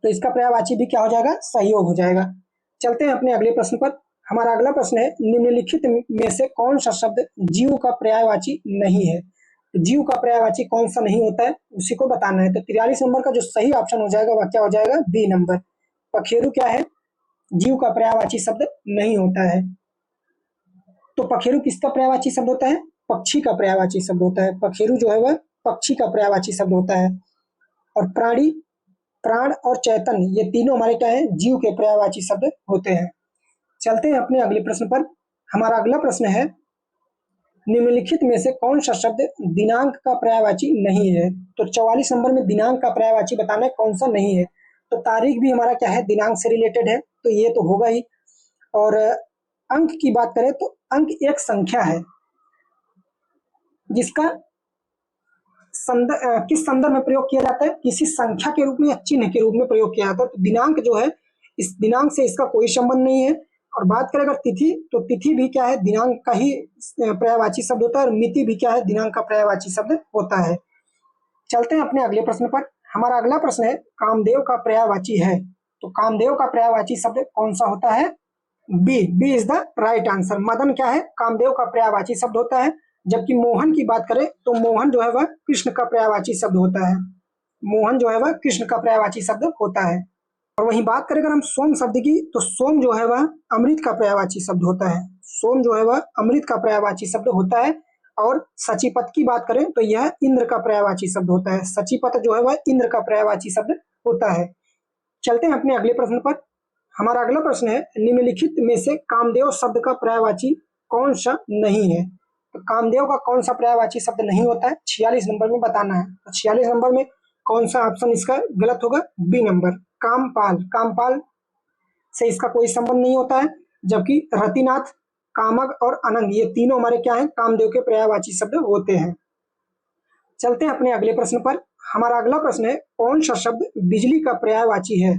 तो इसका पर्यायवाची भी क्या हो जाएगा, सहयोग हो जाएगा। चलते हैं अपने अगले प्रश्न पर। हमारा अगला प्रश्न है, निम्नलिखित में से कौन सा शब्द जीव का पर्यायवाची नहीं है। तो जीव का पर्यायवाची कौन सा नहीं होता है, उसी को बताना है। तो 43 नंबर का जो सही ऑप्शन हो जाएगा वह क्या हो जाएगा, बी नंबर। पखेरु क्या है, जीव का पर्यायवाची शब्द नहीं होता है। तो पखेरु किसका पर्यायवाची शब्द होता है, पक्षी का पर्यायवाची शब्द होता है। पखेरु जो है वह पक्षी का पर्यायवाची शब्द होता है। और प्राणी, प्राण और चैतन्य, ये तीनों हमारे क्या है, जीव के पर्यायवाची शब्द होते हैं। चलते हैं अपने अगले प्रश्न पर। हमारा अगला प्रश्न है, निम्नलिखित में से कौन सा शब्द दिनांक का पर्यायवाची नहीं है। तो 44 नंबर में दिनांक का पर्यायवाची बताना है कौन सा नहीं है। तो तारीख भी हमारा क्या है, दिनांक से रिलेटेड है, तो ये तो होगा ही। और अंक की बात करें तो अंक एक संख्या है जिसका किस संदर्भ में प्रयोग किया जाता है, किसी संख्या के रूप में या चिन्ह के रूप में प्रयोग किया जाता है। तो दिनांक जो है, इस दिनांक से इसका कोई संबंध नहीं है। और बात करें अगर तिथि, तो तिथि भी क्या है, दिनांक का ही पर्यायवाची शब्द होता है। और मिति भी क्या है, दिनांक का पर्यायवाची शब्द होता है। चलते हैं अपने अगले प्रश्न पर। हमारा अगला प्रश्न है, कामदेव का पर्यायवाची है, तो कामदेव का पर्यायवाची शब्द कौन सा होता है, B. B is the right answer. Madan क्या है, कामदेव का पर्यायवाची शब्द होता है। जबकि मोहन की बात करें तो मोहन जो है वह कृष्ण का पर्यायवाची शब्द होता है। मोहन जो है वह कृष्ण का पर्यायवाची शब्द होता है। और वहीं बात करें अगर हम सोम शब्द की, तो सोम जो है वह अमृत का पर्यायवाची शब्द होता है। सोम जो है वह अमृत का पर्यायवाची शब्द होता है। और सचिपत की बात करें तो यह इंद्र का पर्यायवाची शब्द होता है। सचिपत जो है वह इंद्र का पर्यायवाची शब्द होता है। चलते हैं अपने अगले प्रश्न पर। हमारा अगला प्रश्न है, निम्नलिखित में से कामदेव शब्द का पर्यायवाची कौन सा नहीं है। तो कामदेव का कौन सा पर्यायवाची शब्द नहीं होता है, 46 नंबर में बताना है। तो 46 नंबर में कौन सा ऑप्शन इसका गलत होगा, बी नंबर, कामपाल। कामपाल से इसका कोई संबंध नहीं होता है। जबकि रतिनाथ, कामक और अनंग, ये तीनों हमारे क्या है, कामदेव के पर्यायवाची शब्द होते हैं। चलते हैं अपने अगले प्रश्न पर। हमारा अगला प्रश्न है, कौन सा शब्द बिजली का पर्यायवाची है।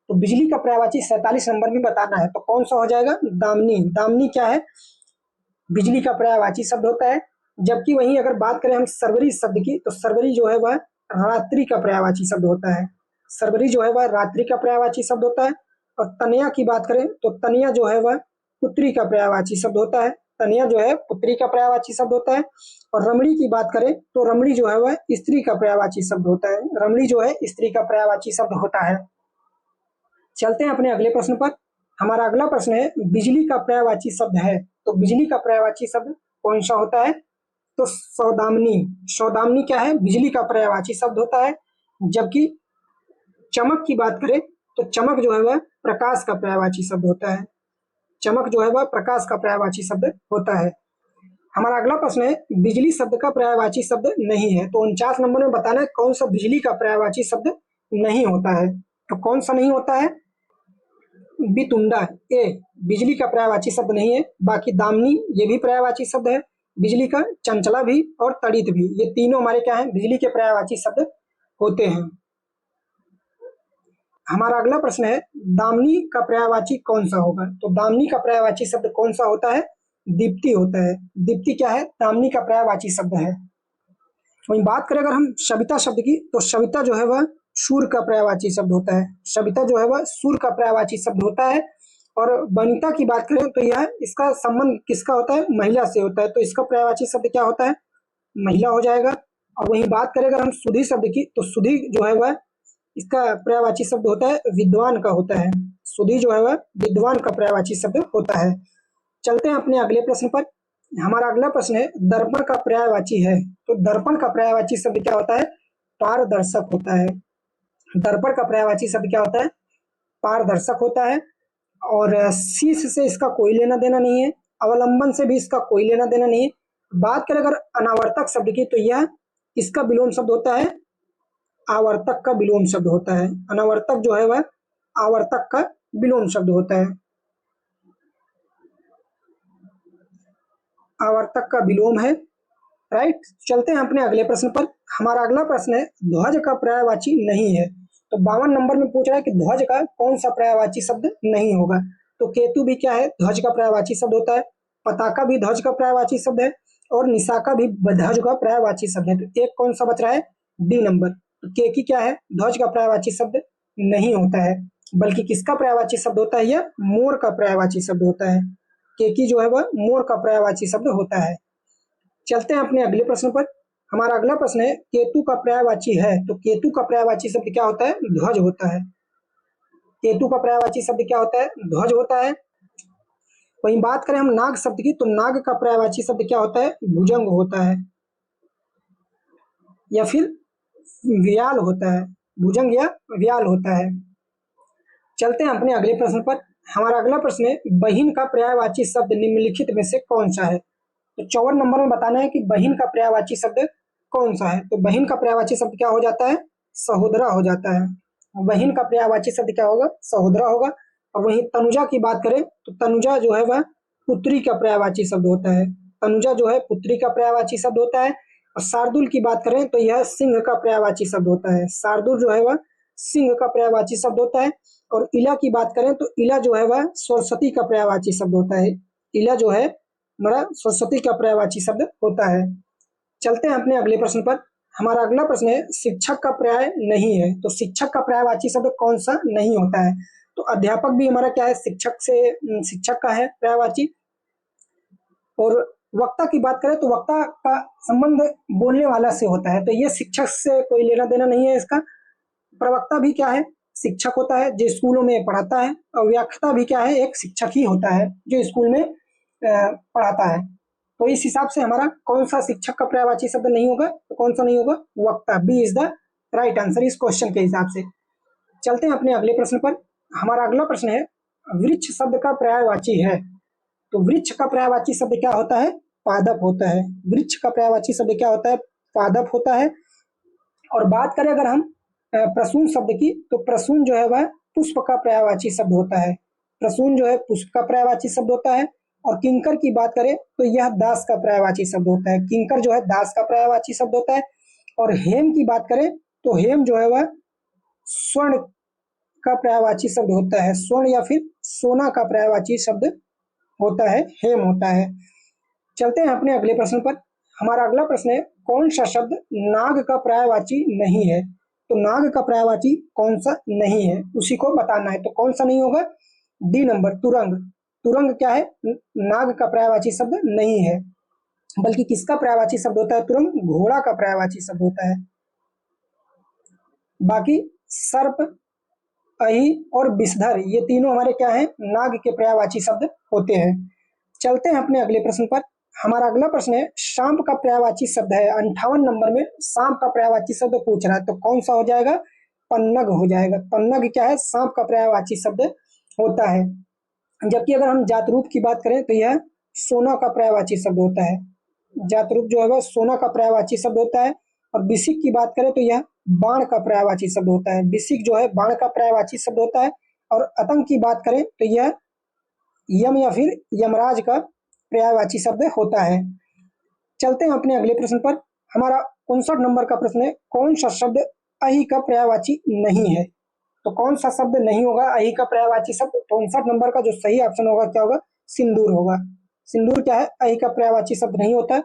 तो बिजली का पर्यायवाची 47 नंबर में बताना है। तो कौन सा हो जाएगा, दामिनी। दामिनी क्या है, बिजली का पर्यायवाची शब्द होता है। जबकि वहीं अगर बात करें हम सरवरी शब्द की, तो सरवरी जो है वह रात्रि का पर्यायवाची शब्द होता है। सरवरी जो है वह रात्रि का पर्यायवाची शब्द होता है। और तनया की बात करें तो तनया जो है वह पुत्री का पर्यायवाची शब्द होता है। तनया जो है पुत्री का पर्यायवाची शब्द होता है। और रमणी की बात करें तो रमणी जो है वह स्त्री का पर्यायवाची शब्द होता है। रमणी जो है स्त्री का पर्यायवाची शब्द होता है। चलते हैं अपने अगले प्रश्न पर। हमारा अगला प्रश्न है, बिजली का पर्यायवाची शब्द है, तो बिजली का पर्यायवाची शब्द कौन सा होता है, तो सौदामिनी। सौदामिनी क्या है, बिजली का पर्यायवाची शब्द होता है। जबकि चमक की बात करें तो चमक जो है वह प्रकाश का पर्यायवाची शब्द होता है। चमक जो है वह प्रकाश का पर्यायवाची शब्द होता है। हमारा अगला प्रश्न है, बिजली शब्द का पर्यायवाची शब्द नहीं है, तो 49 नंबर में बताना है कौन सा बिजली का पर्यायवाची शब्द नहीं होता है। तो कौन सा नहीं होता है, बितुंडा, ए बिजली का पर्यायवाची शब्द नहीं है। बाकी दामिनी ये भी पर्यायवाची शब्द है बिजली का। चंचला भी और तड़ित भी, ये तीनों हमारे क्या है, बिजली के पर्यायवाची शब्द होते हैं। हमारा अगला प्रश्न है, दामिनी का पर्यायवाची कौन सा होगा। तो दामिनी का पर्यायवाची शब्द कौन सा होता है, दीप्ति होता है। दीप्ति क्या है, दामिनी का पर्यायवाची शब्द है। वहीं बात करें अगर हम सविता शब्द की, तो सविता जो है वह सूर्य का पर्यायवाची शब्द होता है। सविता जो है वह सूर्य का पर्यायवाची शब्द होता है। और वनिता की बात करें तो यह, इसका संबंध किसका होता है, महिला से होता है। तो इसका पर्यायवाची शब्द क्या होता है, महिला हो जाएगा। और वहीं बात करें अगर हम सुधी शब्द की, तो सुधी जो है वह इसका पर्यायवाची शब्द होता है विद्वान का होता है। सुधी जो है वह विद्वान का पर्यायवाची शब्द होता है। चलते हैं अपने अगले प्रश्न पर। हमारा अगला प्रश्न है दर्पण का पर्यायवाची है, तो दर्पण का पर्यायवाची शब्द क्या होता है? पारदर्शक होता है। दर्पण का पर्यायवाची शब्द क्या होता है? पारदर्शक होता है। और शीश से इसका कोई लेना देना नहीं है, अवलंबन से भी इसका कोई लेना देना नहीं है। बात करें अगर अनावर्तक शब्द की, तो यह इसका विलोम शब्द होता है आवर्तक का विलोम शब्द होता है। अनावर्तक जो है वह आवर्तक का विलोम शब्द होता है, आवर्तक का विलोम है। राइट, चलते हैं अपने अगले प्रश्न पर। हमारा अगला प्रश्न है ध्वज का पर्यायवाची नहीं है, तो 52 नंबर में पूछ रहा है कि ध्वज का कौन सा पर्यायवाची शब्द नहीं होगा। तो केतु भी क्या है? ध्वज का पर्यायवाची शब्द होता है। पताका भी ध्वज का पर्यायवाची शब्द है, और निशाका भी ध्वज का पर्यायवाची शब्द है। तो एक कौन सा बच रहा है? D number. तो केकी क्या है? ध्वज का पर्यायवाची शब्द नहीं होता है, बल्कि किसका पर्यायवाची शब्द होता है? यह मोर का पर्यायवाची शब्द होता है। केकी जो है वह मोर का पर्यायवाची शब्द होता है। चलते हैं अपने अगले प्रश्न पर। हमारा अगला प्रश्न है केतु का पर्यायवाची है, तो केतु का पर्यायवाची शब्द क्या होता है? ध्वज होता है। केतु का पर्यायवाची शब्द क्या होता है? ध्वज होता है। वहीं बात करें हम नाग शब्द की, तो नाग का पर्यायवाची शब्द क्या होता है? भुजंग होता है, या फिर व्याल होता है। भुजंग या व्याल होता है। चलते हैं अपने अगले प्रश्न पर। हमारा अगला प्रश्न है बहिन का पर्यायवाची शब्द निम्नलिखित में से कौन सा है? तो 54 नंबर में बताना है कि बहिन का पर्यायवाची शब्द कौन सा है। तो बहिन का पर्यायवाची शब्द क्या हो जाता है? सहोदरा हो जाता है। बहिन का पर्यायवाची शब्द क्या होगा? सहोदरा होगा। और वहीं तनुजा की बात करें, तो तनुजा जो है वह पुत्री का पर्यायवाची शब्द होता है। तनुजा जो है पुत्री का पर्यायवाची शब्द होता है। और शार्दुल की बात करें तो यह सिंह का पर्यायवाची शब्द होता है। शार्दुल जो है वह सिंह का पर्यायवाची शब्द होता है। और इला की बात करें तो इला जो है वह सरस्वती का पर्यायवाची शब्द होता है। इला जो है हमारा सरस्वती का पर्यायवाची शब्द होता है। चलते हैं अपने अगले प्रश्न पर। हमारा अगला प्रश्न है शिक्षक का पर्याय नहीं है, तो शिक्षक का पर्यायवाची शब्द कौन सा नहीं होता है? तो अध्यापक भी हमारा क्या है? शिक्षक से शिक्षक का है पर्यायवाची। और वक्ता की बात करें तो वक्ता का संबंध बोलने वाला से होता है, तो ये शिक्षक से कोई लेना देना नहीं है इसका। प्रवक्ता भी क्या है? शिक्षक होता है जो स्कूलों में पढ़ाता है। और व्याख्याता भी क्या है? एक शिक्षक ही होता है जो स्कूल में पढ़ाता है। तो इस हिसाब से हमारा कौन सा शिक्षक का पर्यायवाची शब्द नहीं होगा? तो कौन सा नहीं होगा? वक्ता। B is the right answer इस क्वेश्चन के हिसाब से। चलते हैं अपने अगले प्रश्न पर। हमारा अगला प्रश्न है वृक्ष शब्द का पर्यायवाची है, तो वृक्ष का पर्यायवाची शब्द क्या होता है? पादप होता है। वृक्ष का पर्यायवाची शब्द क्या होता है? पादप होता है। और बात करें अगर हम प्रसून शब्द की, तो प्रसून जो है वह पुष्प का पर्यायवाची शब्द होता है। प्रसून जो है पुष्प का पर्यायवाची शब्द होता है। और किंकर की बात करें तो यह दास का पर्यायवाची शब्द होता है। किंकर जो है दास का पर्यायवाची शब्द होता है। और हेम की बात करें तो हेम जो है वह स्वर्ण का पर्यायवाची शब्द होता है। स्वर्ण या फिर सोना का पर्यायवाची शब्द होता है, हेम होता है। चलते हैं अपने अगले प्रश्न पर। हमारा अगला प्रश्न है कौन सा शब्द नाग का पर्यायवाची नहीं है? तो नाग का पर्यायवाची कौन सा नहीं है उसी को बताना है। तो कौन सा नहीं होगा? डी नंबर, तुरंग। तुरंग क्या है? नाग का पर्यायवाची शब्द नहीं है, बल्कि किसका पर्यायवाची शब्द होता है? तुरंग घोड़ा का पर्यायवाची शब्द होता है। बाकी सर्प, अहि और विषधर ये तीनों हमारे क्या है? नाग के पर्यायवाची शब्द होते हैं। चलते हैं अपने अगले प्रश्न पर। हमारा अगला प्रश्न है सांप का पर्यायवाची शब्द है। 58 नंबर में सांप का पर्यायवाची शब्द पूछ रहा है, तो कौन सा हो जाएगा? पन्नग हो जाएगा। पन्नग क्या है? सांप का पर्यायवाची शब्द होता है। जबकि अगर हम जातरूप की बात करें तो यह सोना का पर्यायवाची शब्द होता है। जातरूप जो है वह सोना का पर्यायवाची शब्द होता है। और बिसिक की बात करें तो यह बाण का पर्यायवाची शब्द होता है। बिसिक जो है बाण का पर्यायवाची शब्द होता है। और आतंक की बात करें तो यह यम या फिर यमराज का पर्यायवाची शब्द होता है। चलते हैं अपने अगले प्रश्न पर। हमारा 59 नंबर का प्रश्न है कौन सा शब्द अहि का पर्यायवाची नहीं है? तो कौन सा शब्द नहीं होगा अहि का पर्यायवाची शब्द? 59 नंबर का जो सही ऑप्शन होगा क्या होगा? सिंदूर होगा। सिंदूर क्या है? अहि का पर्यायवाची शब्द नहीं होता।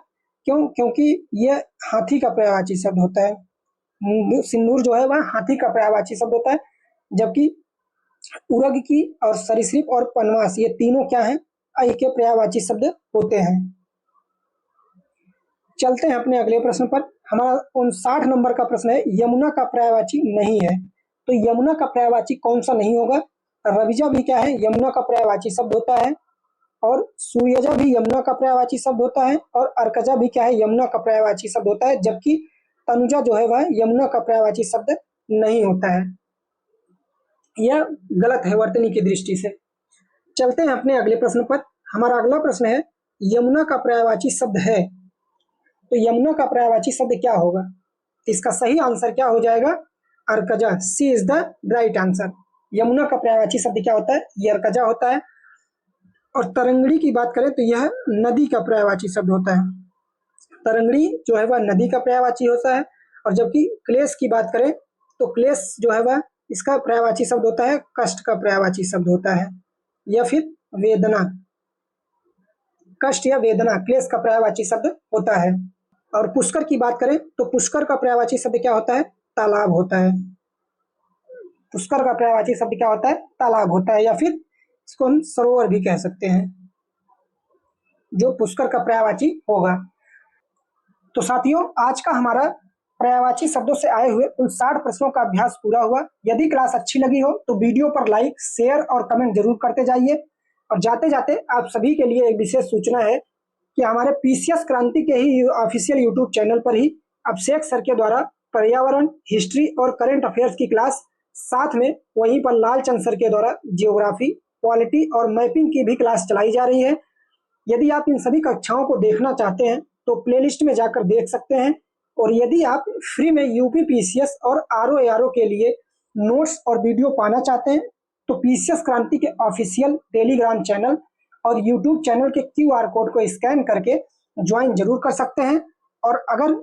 क्यों? क्योंकि यह हाथी का पर्यायवाची शब्द होता है। सिंदूर जो है वह हाथी का पर्यायवाची शब्द होता है। जबकि उरग की और सरीसृप और पनवास ये तीनों क्या हैं? अहि के पर्यायवाची शब्द होते हैं। चलते हैं अपने अगले प्रश्न पर। हमारा 59 नंबर का प्रश्न है, यमुना का पर्यायवाची नहीं है। तो यमुना का पर्यायवाची कौन सा नहीं होगा? रविजा भी क्या है? यमुना का पर्यायवाची शब्द होता है। और सूर्यजा भी यमुना का पर्यायवाची शब्द होता है। और अर्कजा भी क्या है? यमुना का पर्यायवाची शब्द होता है। जबकि तनुजा जो है वह यमुना का पर्यायवाची शब्द नहीं होता है। यह गलत है वर्तनी की दृष्टि से। चलते हैं अपने अगले प्रश्न पर। हमारा अगला प्रश्न है, यमुना का पर्यायवाची शब्द है। तो यमुना का पर्यायवाची शब्द क्या होगा? इसका सही आंसर क्या हो जाएगा? अर्कजा। C is the right answer. Yamuna का पर्यायवाची शब्द क्या होता है? ये अर्कजा होता है। और तरंगड़ी की बात करें तो यह नदी का पर्यायवाची शब्द होता है। तरंगड़ी जो है वह नदी का पर्यायवाची होता है। और जबकि क्लेश की बात करें तो क्लेश जो है वह इसका पर्यायवाची शब्द होता है, कष्ट का पर्यायवाची शब्द होता है, या फिर वेदना। कष्ट या वेदना क्लेश का पर्यायवाची शब्द होता है। और पुष्कर की बात करें तो पुष्कर का पर्यायवाची शब्द क्या होता है? तालाब होता है। पुष्कर का पर्यायवाची शब्द क्या होता है? तालाब होता है, या फिर इसको हम सरोवर भी कह सकते हैं, जो पुष्कर का पर्यायवाची होगा। तो साथियों, आज का हमारा पर्यायवाची शब्दों से आए हुए उन 60 प्रश्नों का अभ्यास पूरा हुआ। यदि क्लास अच्छी लगी हो तो वीडियो पर लाइक, शेयर और कमेंट जरूर करते जाइए। और जाते जाते आप सभी के लिए एक विशेष सूचना है कि हमारे पीसीएस क्रांति के ही ऑफिशियल यूट्यूब चैनल पर ही अभिषेक सर के द्वारा पर्यावरण, हिस्ट्री और करंट अफेयर्स की क्लास, साथ में वहीं पर लालचंद सर के द्वारा जियोग्राफी, पॉलिटी और मैपिंग की भी क्लास चलाई जा रही है। यदि आप इन सभी कक्षाओं को देखना चाहते हैं तो प्लेलिस्ट में जाकर देख सकते हैं। और यदि आप फ्री में यूपी पीसीएस और आरओ के लिए नोट्स और वीडियो पाना चाहते हैं तो पीसीएस क्रांति के ऑफिशियल टेलीग्राम चैनल और यूट्यूब चैनल के क्यूआर कोड को स्कैन करके ज्वाइन जरूर कर सकते हैं। और अगर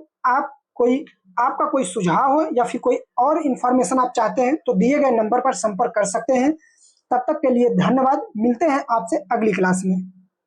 आपका कोई सुझाव हो या फिर कोई और इंफॉर्मेशन आप चाहते हैं तो दिए गए नंबर पर संपर्क कर सकते हैं। तब तक के लिए धन्यवाद। मिलते हैं आपसे अगली क्लास में।